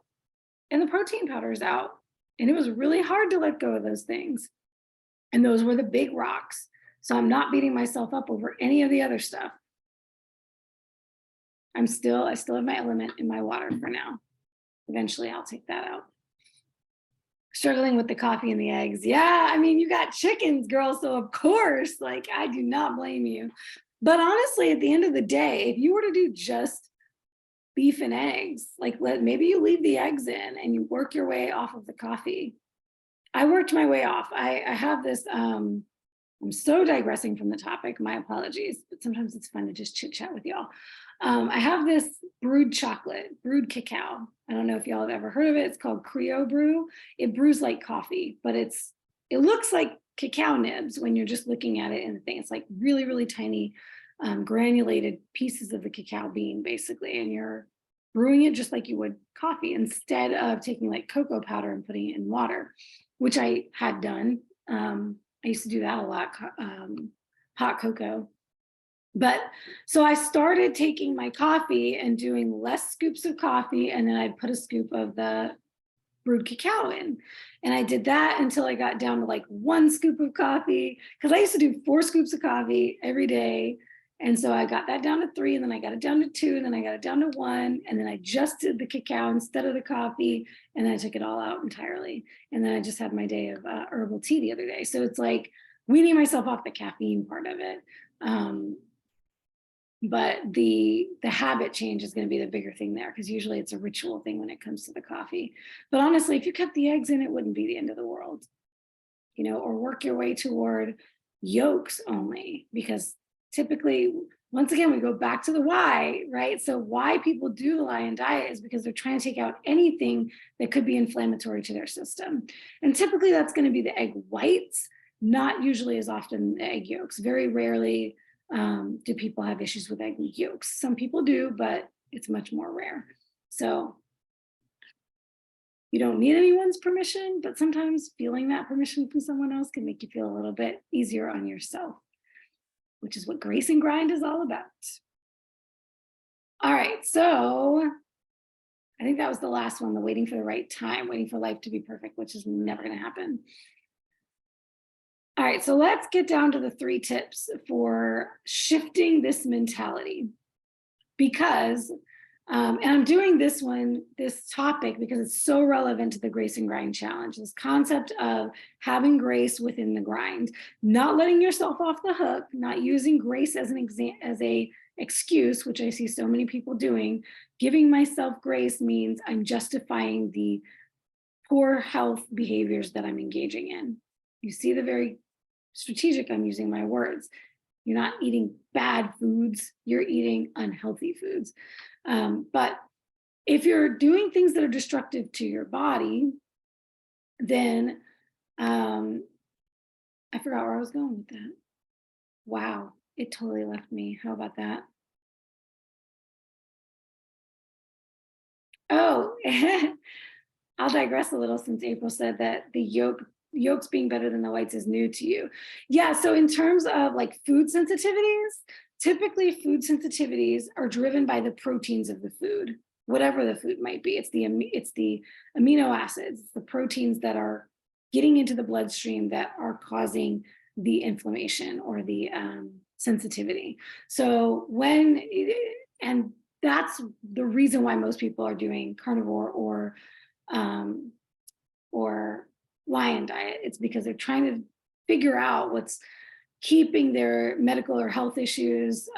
S1: and the protein powder's out. And it was really hard to let go of those things. And those were the big rocks. So I'm not beating myself up over any of the other stuff. I still have my element in my water for now. Eventually I'll take that out. Struggling with the coffee and the eggs. Yeah, I mean, you got chickens, girl. So of course, like, I do not blame you. But honestly, at the end of the day, if you were to do just beef and eggs, like maybe you leave the eggs in and you work your way off of the coffee. I worked my way off. I have this, I'm so digressing from the topic, my apologies, but sometimes it's fun to just chit chat with y'all. I have this brewed chocolate, brewed cacao. I don't know if y'all have ever heard of it. It's called Creole Brew. It brews like coffee, but it looks like cacao nibs when you're just looking at it in the thing. It's like really, really tiny granulated pieces of the cacao bean basically, and you're brewing it just like you would coffee instead of taking like cocoa powder and putting it in water, which I had done. I used to do that a lot, hot cocoa. But so I started taking my coffee and doing less scoops of coffee, and then I'd put a scoop of the brewed cacao in. And I did that until I got down to like 1 scoop of coffee, because I used to do 4 scoops of coffee every day. And so I got that down to 3, and then I got it down to 2, and then I got it down to 1, and then I just did the cacao instead of the coffee, and then I took it all out entirely. And then I just had my day of herbal tea the other day. So it's like weaning myself off the caffeine part of it. But the habit change is going to be the bigger thing there, because usually it's a ritual thing when it comes to the coffee. But honestly, if you kept the eggs in, it wouldn't be the end of the world, you know, or work your way toward yolks only, because typically, once again, we go back to the why, right? So why people do the lion diet is because they're trying to take out anything that could be inflammatory to their system. And typically that's going to be the egg whites, not usually as often the egg yolks. Very rarely do people have issues with egg yolks. Some people do, but it's much more rare. So you don't need anyone's permission, but sometimes feeling that permission from someone else can make you feel a little bit easier on yourself, which is what Grace and Grind is all about. All right, so I think that was the last one, the waiting for the right time, waiting for life to be perfect, which is never going to happen. All right, so let's get down to the 3 tips for shifting this mentality, because, and I'm doing this topic because it's so relevant to the Grace and Grind challenge, this concept of having grace within the grind, not letting yourself off the hook, not using grace as a excuse, which I see so many people doing. Giving myself grace means I'm justifying the poor health behaviors that I'm engaging in. You see the very strategic, I'm using my words. You're not eating bad foods, you're eating unhealthy foods. But if you're doing things that are destructive to your body, then I forgot where I was going with that. Wow, it totally left me. How about that? Oh, I'll digress a little, since April said that the yolk yolks being better than the whites is new to you. Yeah, so in terms of like food sensitivities, typically food sensitivities are driven by the proteins of the food, whatever the food might be. It's the amino acids, the proteins that are getting into the bloodstream that are causing the inflammation or the sensitivity. So and that's the reason why most people are doing carnivore or lion diet. It's because they're trying to figure out what's keeping their medical or health issues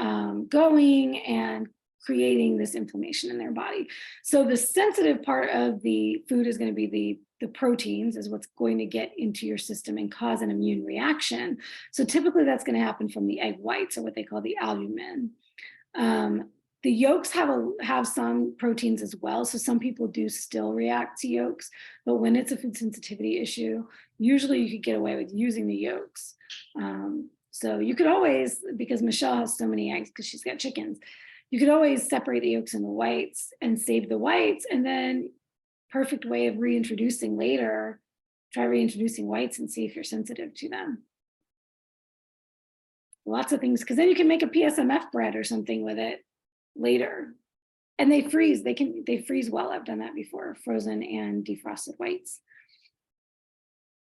S1: going and creating this inflammation in their body. So the sensitive part of the food is going to be the proteins, is what's going to get into your system and cause an immune reaction. So typically that's going to happen from the egg whites, or what they call the albumin. The yolks have some proteins as well. So some people do still react to yolks, but when it's a food sensitivity issue, usually you could get away with using the yolks. So you could always, because Michelle has so many eggs because she's got chickens, you could always separate the yolks and the whites and save the whites. And then perfect way of reintroducing later, try reintroducing whites and see if you're sensitive to them. Lots of things, because then you can make a PSMF bread or something with it later. And they freeze, they freeze well. I've done that before, frozen and defrosted whites.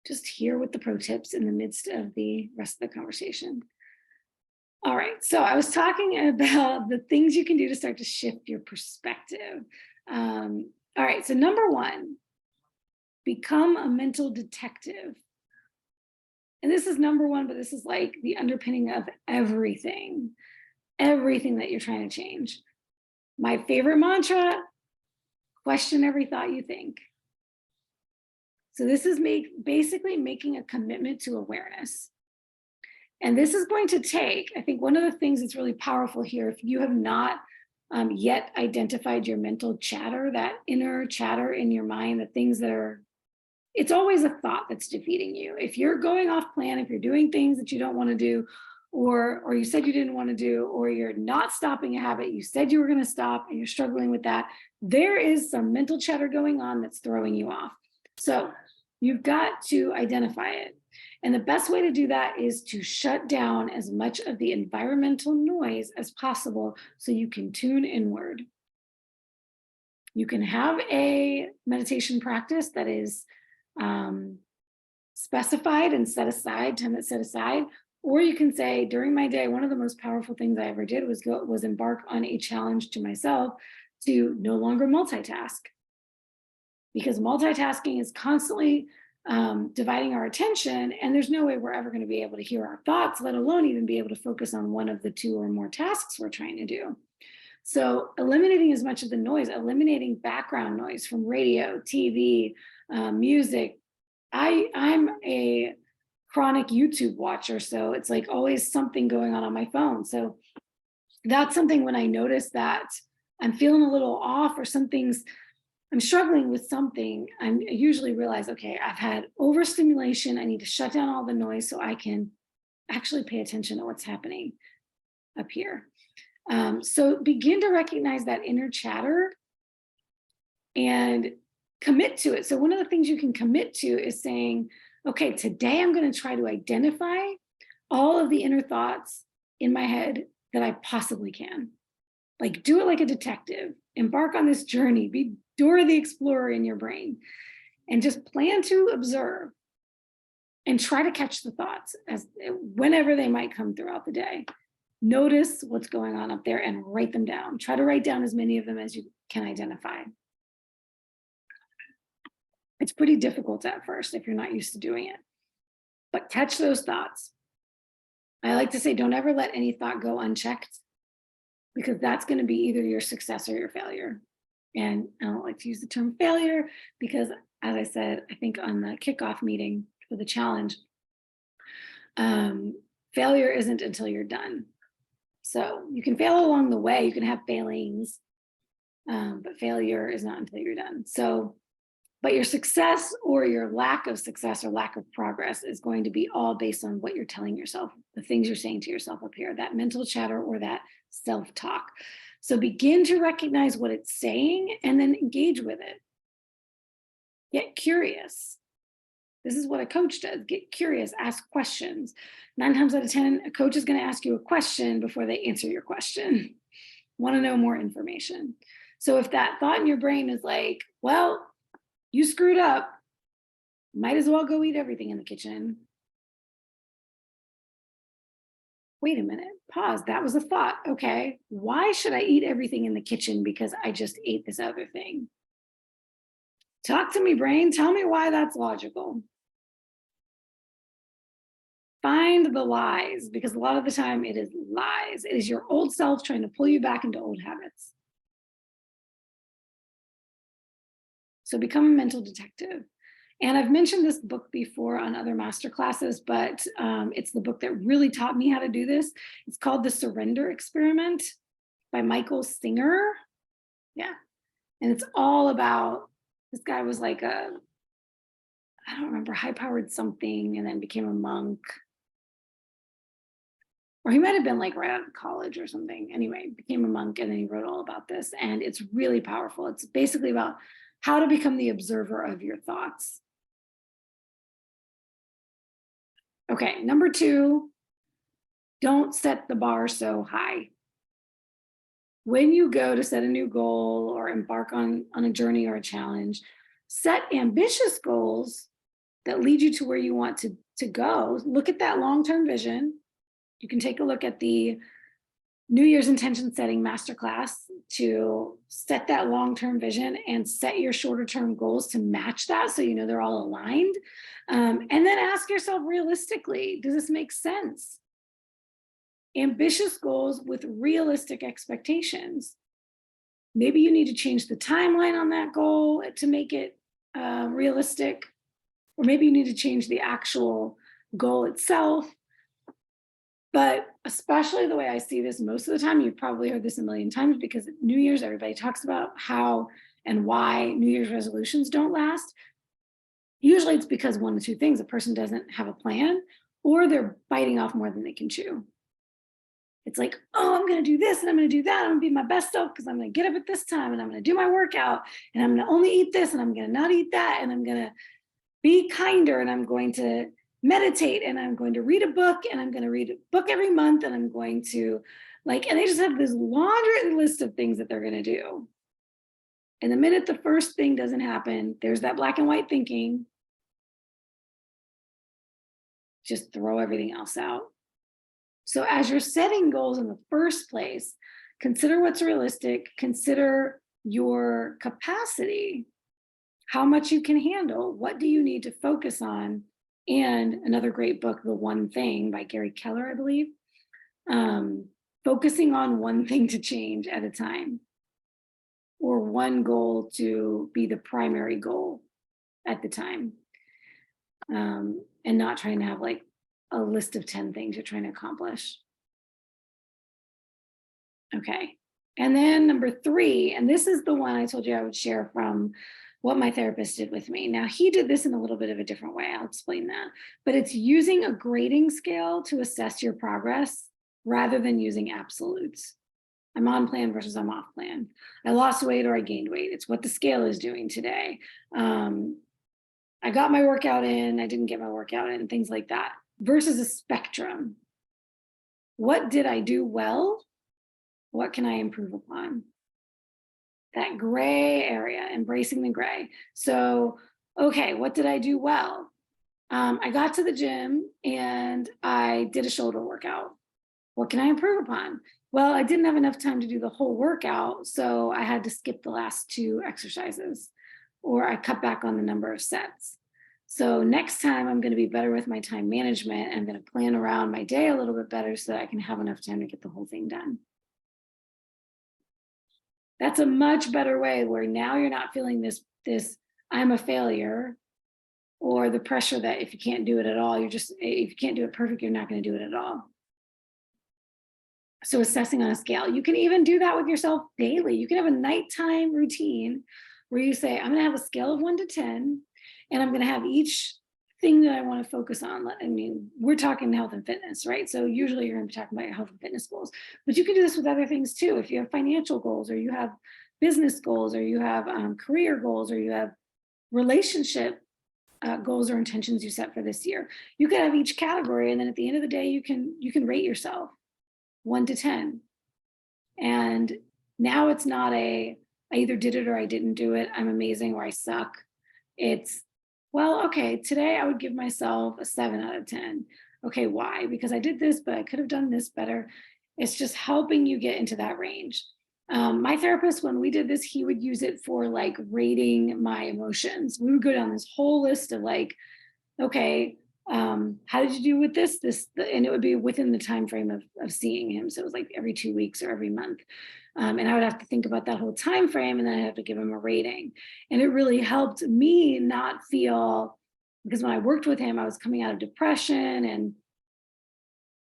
S1: Just here with the pro tips in the midst of the rest of the conversation. All right, so I was talking about the things you can do to start to shift your perspective. All right, so number one, become a mental detective. And this is number one, but this is like the underpinning of everything that you're trying to change. My favorite mantra, question every thought you think. So this is basically making a commitment to awareness. And this is going to take, I think one of the things that's really powerful here, if you have not yet identified your mental chatter, that inner chatter in your mind, the things that are, it's always a thought that's defeating you. If you're going off plan, if you're doing things that you don't want to do, or you said you didn't want to do, or you're not stopping a habit, you said you were going to stop and you're struggling with that, there is some mental chatter going on that's throwing you off. So you've got to identify it. And the best way to do that is to shut down as much of the environmental noise as possible so you can tune inward. You can have a meditation practice that is specified and set aside, time that's set aside, or you can say, during my day, one of the most powerful things I ever did was embark on a challenge to myself to no longer multitask. Because multitasking is constantly dividing our attention, and there's no way we're ever going to be able to hear our thoughts, let alone even be able to focus on one of the two or more tasks we're trying to do. So eliminating as much of the noise, eliminating background noise from radio, TV, music. I'm a chronic YouTube watcher, so it's like always something going on my phone. So that's something when I notice that I'm feeling a little off or I'm struggling with something, I usually realize, okay, I've had overstimulation. I need to shut down all the noise so I can actually pay attention to what's happening up here. So begin to recognize that inner chatter and commit to it. So one of the things you can commit to is saying, okay, today I'm going to try to identify all of the inner thoughts in my head that I possibly can. Like, do it like a detective. Embark on this journey. Be Dora the Explorer in your brain, and just plan to observe and try to catch the thoughts whenever they might come throughout the day. Notice what's going on up there and write them down. Try to write down as many of them as you can identify. It's pretty difficult at first if you're not used to doing it, but catch those thoughts. I like to say, don't ever let any thought go unchecked, because that's going to be either your success or your failure. And I don't like to use the term failure because, as I said, I think on the kickoff meeting for the challenge, failure isn't until you're done. So you can fail along the way, you can have failings, but failure is not until you're done. So, but your success or your lack of success or lack of progress is going to be all based on what you're telling yourself, the things you're saying to yourself up here, that mental chatter or that self-talk. So begin to recognize what it's saying and then engage with it. Get curious. This is what a coach does. Get curious, ask questions. 9 times out of 10, a coach is going to ask you a question before they answer your question. Want to know more information. So if that thought in your brain is like, well, you screwed up, might as well go eat everything in the kitchen. Wait a minute, pause. That was a thought. Okay, why should I eat everything in the kitchen because I just ate this other thing? Talk to me, brain. Tell me why that's logical. Find the lies, because a lot of the time it is lies. It is your old self trying to pull you back into old habits. So become a mental detective. And I've mentioned this book before on other master classes, but it's the book that really taught me how to do this. It's called The Surrender Experiment by Michael Singer. Yeah. And it's all about, this guy was like I don't remember, high-powered something, and then became a monk. Or he might have been like right out of college or something. Anyway, became a monk, and then he wrote all about this. And it's really powerful. It's basically about how to become the observer of your thoughts. Okay, number 2, don't set the bar so high. When you go to set a new goal or embark on a journey or a challenge, set ambitious goals that lead you to where you want to go. Look at that long-term vision. You can take a look at the New Year's intention setting masterclass to set that long-term vision and set your shorter-term goals to match that, so you know they're all aligned. And then ask yourself realistically, does this make sense? Ambitious goals with realistic expectations. Maybe you need to change the timeline on that goal to make it realistic, or maybe you need to change the actual goal itself. But especially the way I see this most of the time, you've probably heard this a million times, because at New Year's, everybody talks about how and why New Year's resolutions don't last. Usually it's because one of two things: a person doesn't have a plan, or they're biting off more than they can chew. It's like, oh, I'm going to do this and I'm going to do that. I'm going to be my best self because I'm going to get up at this time and I'm going to do my workout and I'm going to only eat this and I'm going to not eat that, and I'm going to be kinder and I'm going to meditate and I'm going to read a book and I'm going to read a book every month and I'm going to and they just have this laundry list of things that they're going to do. And the minute the first thing doesn't happen, there's that black and white thinking. Just throw everything else out. So as you're setting goals in the first place, consider what's realistic, consider your capacity, how much you can handle, what do you need to focus on. And another great book, The One Thing by Gary Keller, I believe, focusing on one thing to change at a time, or one goal to be the primary goal at the time, and not trying to have like a list of 10 things you're trying to accomplish. Okay. And then number 3, and this is the one I told you I would share from what my therapist did with me. Now, he did this in a little bit of a different way. I'll explain that. But it's using a grading scale to assess your progress rather than using absolutes. I'm on plan versus I'm off plan. I lost weight or I gained weight. It's what the scale is doing today. I got my workout in, I didn't get my workout in, things like that. Versus a spectrum. What did I do well? What can I improve upon? That gray area, embracing the gray. So, okay, what did I do well? I got to the gym and I did a shoulder workout. What can I improve upon? Well, I didn't have enough time to do the whole workout, so I had to skip the last 2 exercises, or I cut back on the number of sets. So next time I'm going to be better with my time management. I'm going to plan around my day a little bit better so that I can have enough time to get the whole thing done. That's a much better way, where now you're not feeling this I'm a failure, or the pressure that if you can't do it at all, if you can't do it perfect, you're not going to do it at all. So assessing on a scale, you can even do that with yourself daily. You can have a nighttime routine where you say, I'm going to have a scale of 1 to 10, and I'm going to have each thing that I want to focus on. I mean, we're talking health and fitness, right? So usually you're going to be talking about your health and fitness goals, but you can do this with other things too. If you have financial goals, or you have business goals, or you have career goals, or you have relationship goals or intentions you set for this year. You could have each category, and then at the end of the day, you can rate yourself 1 to 10. And now it's not I either did it or I didn't do it. I'm amazing or I suck. It's, well, okay, today I would give myself a 7 out of 10. Okay, why? Because I did this, but I could have done this better. It's just helping you get into that range. My therapist, when we did this, he would use it for like rating my emotions. We would go down this whole list of like, okay, how did you do with this, and it would be within the time frame of seeing him. So it was like every 2 weeks or every month. And I would have to think about that whole time frame, and then I have to give him a rating. And it really helped me not feel, because when I worked with him, I was coming out of depression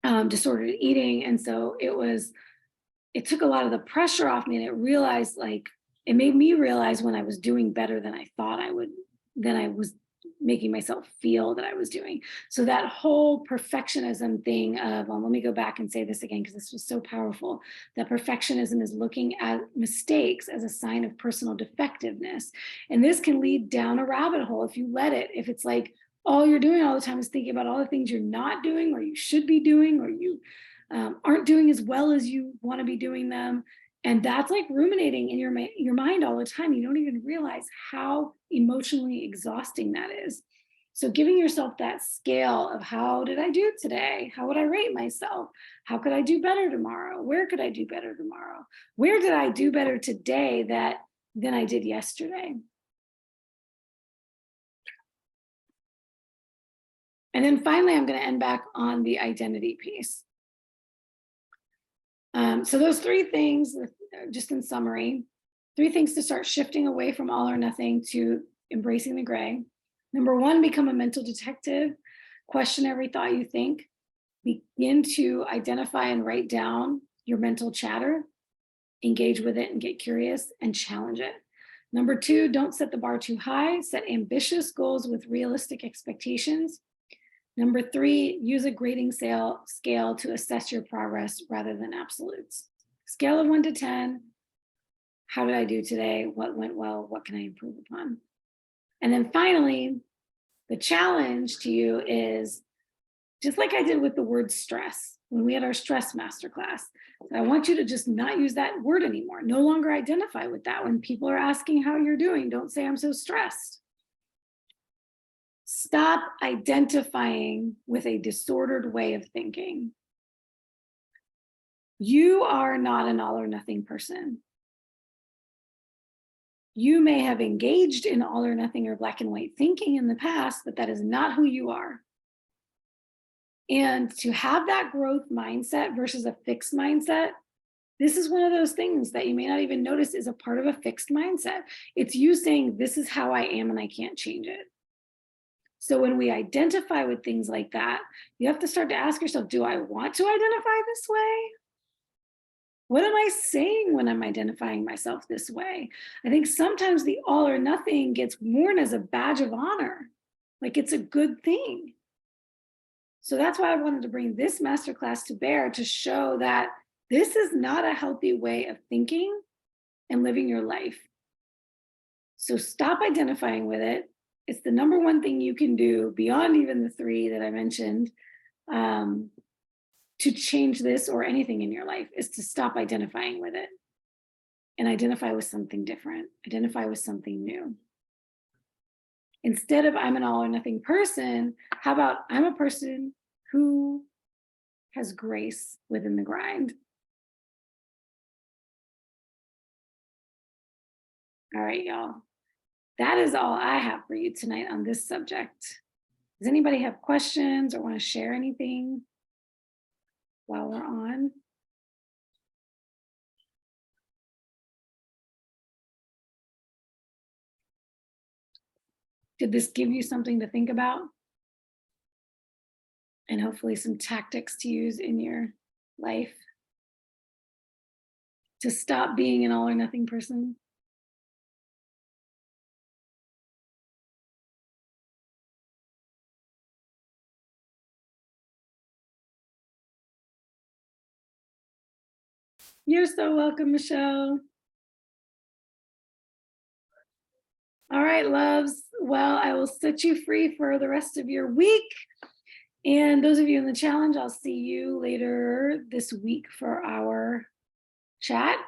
S1: and disordered eating. And so it took a lot of the pressure off me, and it made me realize when I was doing better than I thought I would, than I was making myself feel that I was doing. So that whole perfectionism thing of, let me go back and say this again, because this was so powerful, that perfectionism is looking at mistakes as a sign of personal defectiveness. And this can lead down a rabbit hole if you let it. If it's like all you're doing all the time is thinking about all the things you're not doing, or you should be doing, or you aren't doing as well as you want to be doing them. And that's like ruminating in your mind all the time. You don't even realize how emotionally exhausting that is. So giving yourself that scale of, how did I do today? How would I rate myself? How could I do better tomorrow? Where could I do better tomorrow? Where did I do better today than I did yesterday? And then finally, I'm going to end back on the identity piece. So those 3 things, just in summary, 3 things to start shifting away from all or nothing to embracing the gray. Number 1, become a mental detective. Question every thought you think. Begin to identify and write down your mental chatter. Engage with it and get curious and challenge it. Number 2, don't set the bar too high. Set ambitious goals with realistic expectations. Number 3, use a grading scale to assess your progress rather than absolutes. Scale of 1 to 10. How did I do today? What went well? What can I improve upon? And then finally, the challenge to you is, just like I did with the word stress, when we had our stress masterclass, I want you to just not use that word anymore. No longer identify with that. When people are asking how you're doing, don't say I'm so stressed. Stop identifying with a disordered way of thinking. You are not an all or nothing person. You may have engaged in all or nothing or black and white thinking in the past, but that is not who you are. And to have that growth mindset versus a fixed mindset, this is one of those things that you may not even notice is a part of a fixed mindset. It's you saying, this is how I am and I can't change it. So when we identify with things like that, you have to start to ask yourself, do I want to identify this way? What am I saying when I'm identifying myself this way? I think sometimes the all or nothing gets worn as a badge of honor, like it's a good thing. So that's why I wanted to bring this masterclass to bear, to show that this is not a healthy way of thinking and living your life. So stop identifying with it. It's the number 1 thing you can do beyond even the 3 that I mentioned, to change this or anything in your life, is to stop identifying with it and identify with something different, identify with something new. Instead of I'm an all or nothing person, how about I'm a person who has grace within the grind? All right, y'all. That is all I have for you tonight on this subject. Does anybody have questions or want to share anything while we're on? Did this give you something to think about? And hopefully some tactics to use in your life to stop being an all or nothing person? You're so welcome, Michelle. All right, loves. Well, I will set you free for the rest of your week. And those of you in the challenge, I'll see you later this week for our chat.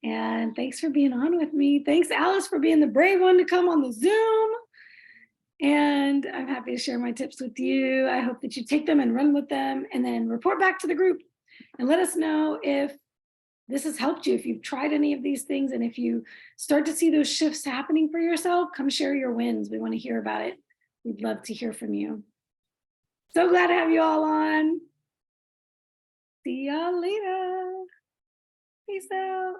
S1: And thanks for being on with me. Thanks, Alice, for being the brave one to come on the Zoom. And I'm happy to share my tips with you. I hope that you take them and run with them and then report back to the group and let us know if this has helped you, if you've tried any of these things, and if you start to see those shifts happening for yourself, come share your wins. We want to hear about it. We'd love to hear from you. So glad to have you all on. See y'all later. Peace out.